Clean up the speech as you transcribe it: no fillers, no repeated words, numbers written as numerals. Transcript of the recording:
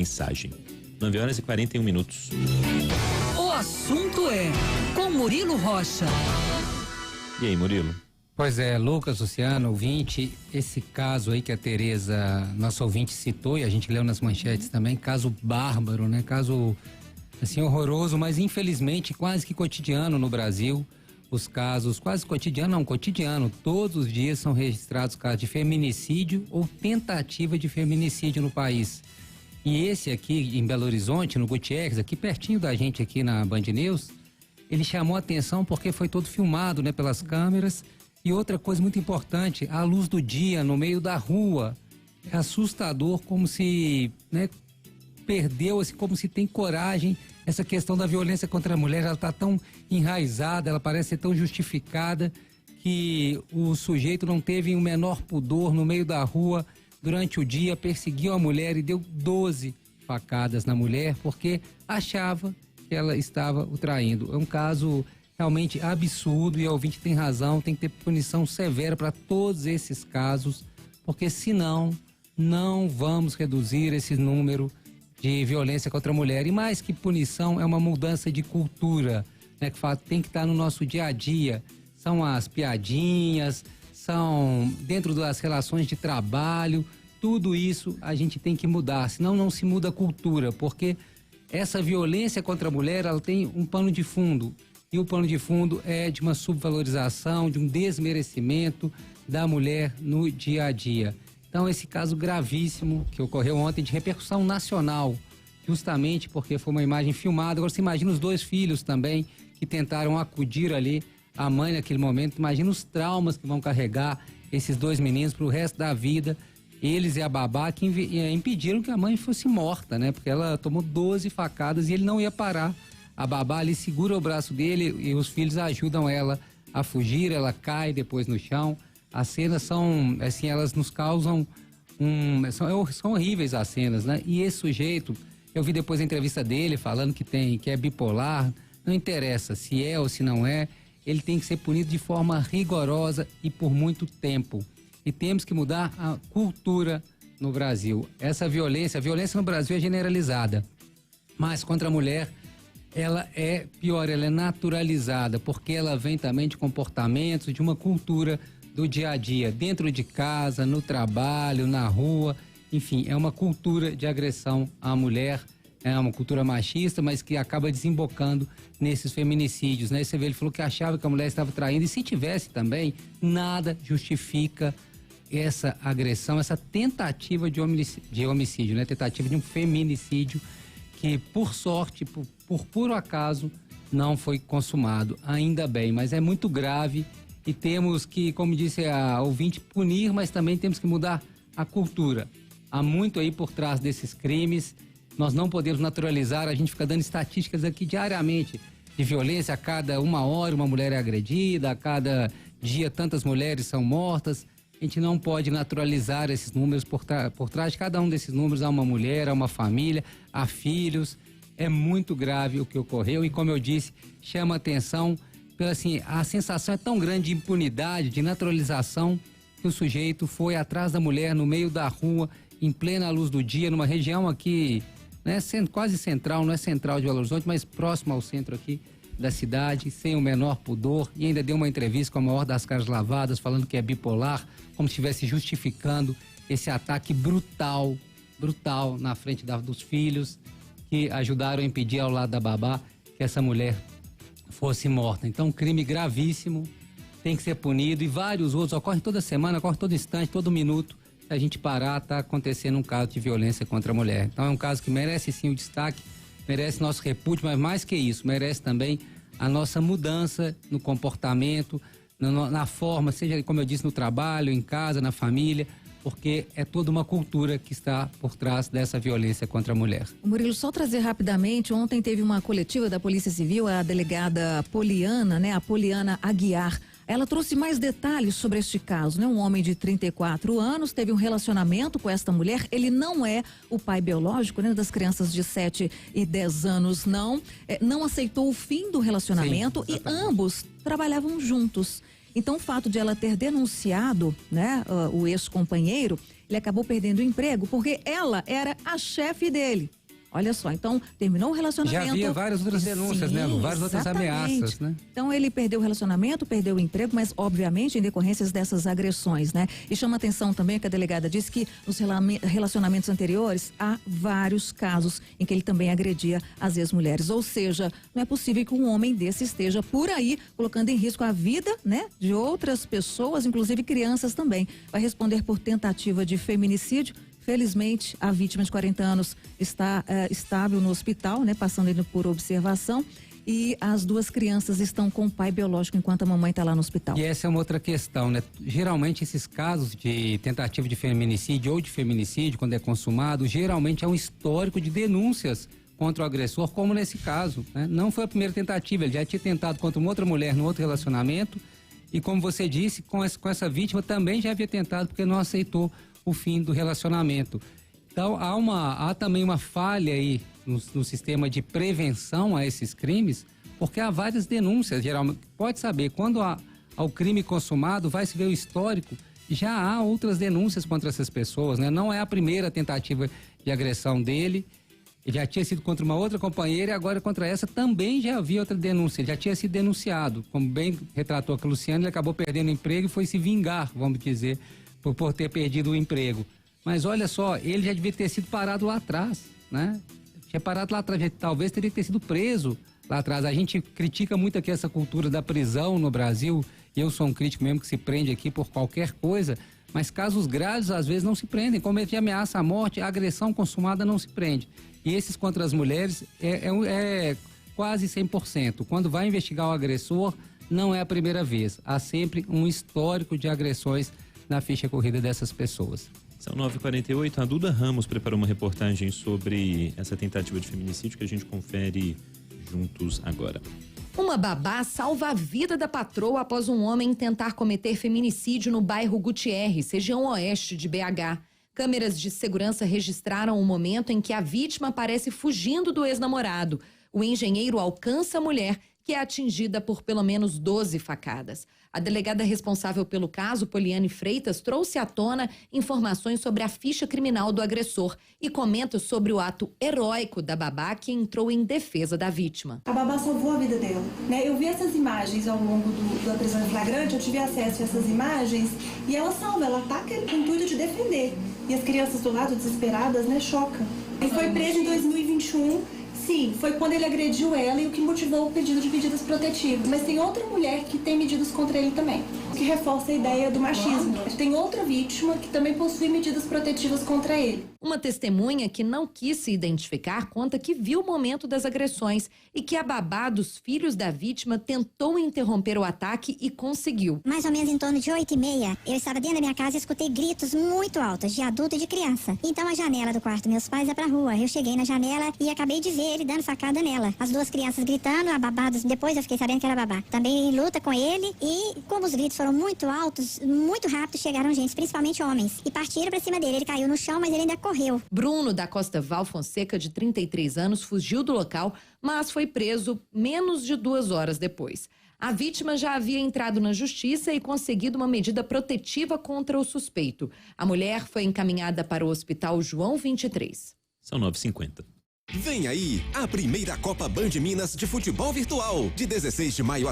mensagem. 9h41. O assunto é com Murilo Rocha. E aí, Murilo? Pois é, Lucas, Luciano, ouvinte, esse caso aí que a Tereza, nossa ouvinte, citou e a gente leu nas manchetes também, caso bárbaro, né? Caso, assim, horroroso, mas infelizmente quase que cotidiano no Brasil. Os casos, quase cotidiano, todos os dias são registrados casos de feminicídio ou tentativa de feminicídio no país. E esse aqui em Belo Horizonte, no Gutierrez, aqui pertinho da gente aqui na Band News, ele chamou a atenção porque foi todo filmado, né, pelas câmeras. E outra coisa muito importante, a luz do dia, no meio da rua, é assustador, como se, né, perdeu, assim, como se tem coragem. Essa questão da violência contra a mulher, ela está tão enraizada, ela parece ser tão justificada, que o sujeito não teve o menor pudor no meio da rua, durante o dia, perseguiu a mulher e deu 12 facadas na mulher, porque achava que ela estava o traindo. É um caso realmente absurdo e o ouvinte tem razão, tem que ter punição severa para todos esses casos, porque senão não vamos reduzir esse número de violência contra a mulher. E mais que punição, é uma mudança de cultura, né, que tem que estar no nosso dia a dia. São as piadinhas, são dentro das relações de trabalho, tudo isso a gente tem que mudar, senão não se muda a cultura, porque essa violência contra a mulher, ela tem um pano de fundo. E o pano de fundo é de uma subvalorização, de um desmerecimento da mulher no dia a dia. Então, esse caso gravíssimo que ocorreu ontem, de repercussão nacional, justamente porque foi uma imagem filmada. Agora, você imagina os dois filhos também, que tentaram acudir ali a mãe naquele momento. Imagina os traumas que vão carregar esses dois meninos para o resto da vida. Eles e a babá que impediram que a mãe fosse morta, né? Porque ela tomou 12 facadas e ele não ia parar. A babá ali segura o braço dele e os filhos ajudam ela a fugir, ela cai depois no chão. As cenas são, assim, elas nos causam são horríveis as cenas, né? E esse sujeito, eu vi depois a entrevista dele falando que é bipolar, não interessa se é ou se não é, ele tem que ser punido de forma rigorosa e por muito tempo. E temos que mudar a cultura no Brasil. A violência no Brasil é generalizada, mas contra a mulher ela é pior, ela é naturalizada, porque ela vem também de comportamentos, de uma cultura do dia a dia, dentro de casa, no trabalho, na rua, enfim, é uma cultura de agressão à mulher, é uma cultura machista, mas que acaba desembocando nesses feminicídios, né? Você vê, ele falou que achava que a mulher estava traindo, e se tivesse também, nada justifica essa agressão, essa tentativa de homicídio, né? Tentativa de um feminicídio que, por sorte, por puro acaso, não foi consumado, ainda bem, mas é muito grave. E temos que, como disse a ouvinte, punir, mas também temos que mudar a cultura. Há muito aí por trás desses crimes, nós não podemos naturalizar, a gente fica dando estatísticas aqui diariamente de violência, a cada 1 hora uma mulher é agredida, a cada dia tantas mulheres são mortas. A gente não pode naturalizar esses números, por trás de cada um desses números há uma mulher, há uma família, há filhos. É muito grave o que ocorreu e, como eu disse, chama atenção. Assim, a sensação é tão grande de impunidade, de naturalização, que o sujeito foi atrás da mulher no meio da rua, em plena luz do dia, numa região aqui, né, quase central, não é central de Belo Horizonte, mas próximo ao centro aqui da cidade, sem o menor pudor, e ainda deu uma entrevista com a maior das caras lavadas, falando que é bipolar, como se estivesse justificando esse ataque brutal na frente dos filhos, que ajudaram a impedir ao lado da babá que essa mulher fosse morta. Então, um crime gravíssimo, tem que ser punido, e vários outros ocorrem toda semana, ocorre todo instante, todo minuto. Se a gente parar, está acontecendo um caso de violência contra a mulher. Então é um caso que merece sim o destaque, merece nosso repúdio, mas mais que isso, merece também a nossa mudança no comportamento, na forma, seja, como eu disse, no trabalho, em casa, na família, porque é toda uma cultura que está por trás dessa violência contra a mulher. Murilo, só trazer rapidamente, ontem teve uma coletiva da Polícia Civil, a delegada Poliana, né, a Poliana Aguiar. Ela trouxe mais detalhes sobre este caso, né? Um homem de 34 anos teve um relacionamento com esta mulher. Ele não é o pai biológico, né? Das crianças de 7 e 10 anos, não. Não aceitou o fim do relacionamento. Sim, e ambos trabalhavam juntos. Então, o fato de ela ter denunciado, né, o ex-companheiro, ele acabou perdendo o emprego porque ela era a chefe dele. Olha só, então terminou o relacionamento. Já havia várias outras denúncias, Sim, né, Lu? Várias outras ameaças, né? Então ele perdeu o relacionamento, perdeu o emprego, mas obviamente em decorrências dessas agressões, né? E chama atenção também que a delegada disse que nos relacionamentos anteriores há vários casos em que ele também agredia as ex-mulheres. Ou seja, não é possível que um homem desse esteja por aí colocando em risco a vida, né, de outras pessoas, inclusive crianças também. Vai responder por tentativa de feminicídio. Felizmente, a vítima de 40 anos está estável no hospital, né, passando ainda por observação. E as duas crianças estão com o pai biológico enquanto a mamãe está lá no hospital. E essa é uma outra questão, né? Geralmente esses casos de tentativa de feminicídio ou de feminicídio, quando é consumado, geralmente é um histórico de denúncias contra o agressor, como nesse caso, né? Não foi a primeira tentativa, ele já tinha tentado contra uma outra mulher no outro relacionamento. E como você disse, com essa vítima também já havia tentado porque não aceitou o fim do relacionamento. Então há também uma falha aí no sistema de prevenção a esses crimes, porque há várias denúncias, geralmente. Pode saber, quando há o crime consumado, vai se ver o histórico, já há outras denúncias contra essas pessoas, né? Não é a primeira tentativa de agressão dele, ele já tinha sido contra uma outra companheira e agora contra essa também já havia outra denúncia, ele já tinha sido denunciado, como bem retratou a Luciana, ele acabou perdendo o emprego e foi se vingar, vamos dizer, por ter perdido o emprego. Mas olha só, ele já devia ter sido parado lá atrás, né? Tinha parado lá atrás, talvez teria que ter sido preso lá atrás. A gente critica muito aqui essa cultura da prisão no Brasil, eu sou um crítico mesmo que se prende aqui por qualquer coisa, mas casos graves às vezes não se prendem, como é de ameaça à morte, a agressão consumada não se prende. E esses contra as mulheres é quase 100%. Quando vai investigar o agressor, não é a primeira vez, há sempre um histórico de agressões na ficha corrida dessas pessoas. São 9h48, a Duda Ramos preparou uma reportagem sobre essa tentativa de feminicídio que a gente confere juntos agora. Uma babá salva a vida da patroa após um homem tentar cometer feminicídio no bairro Gutierrez, região oeste de BH. Câmeras de segurança registraram o momento em que a vítima aparece fugindo do ex-namorado. O engenheiro alcança a mulher, que é atingida por pelo menos 12 facadas. A delegada responsável pelo caso, Poliane Freitas, trouxe à tona informações sobre a ficha criminal do agressor e comenta sobre o ato heróico da babá que entrou em defesa da vítima. A babá salvou a vida dela, né? Eu vi essas imagens ao longo da prisão em flagrante, eu tive acesso a essas imagens e ela salva, ela ataca com o intuito de defender. E as crianças do lado, desesperadas, né? Choca. Ele foi preso em 2021. Sim, foi quando ele agrediu ela e o que motivou o pedido de medidas protetivas. Mas tem outra mulher que tem medidas contra ele também, o que reforça a ideia do machismo. Tem outra vítima que também possui medidas protetivas contra ele. Uma testemunha que não quis se identificar conta que viu o momento das agressões e que a babá dos filhos da vítima tentou interromper o ataque e conseguiu. Mais ou menos em torno de 8h30, eu estava dentro da minha casa e escutei gritos muito altos de adulto e de criança. Então a janela do quarto dos meus pais é pra rua. Eu cheguei na janela e acabei de ver ele dando facada nela. As duas crianças gritando, a babá, depois eu fiquei sabendo que era babá. Também em luta com ele e como os gritos foram muito altos, muito rápido chegaram gente, principalmente homens. E partiram pra cima dele. Ele caiu no chão, mas ele ainda correu. Bruno da Costa Val Fonseca, de 33 anos, fugiu do local, mas foi preso menos de 2 horas depois. A vítima já havia entrado na justiça e conseguido uma medida protetiva contra o suspeito. A mulher foi encaminhada para o Hospital João 23. São 9h50. Vem aí a primeira Copa Band Minas de Futebol Virtual, de 16 de maio a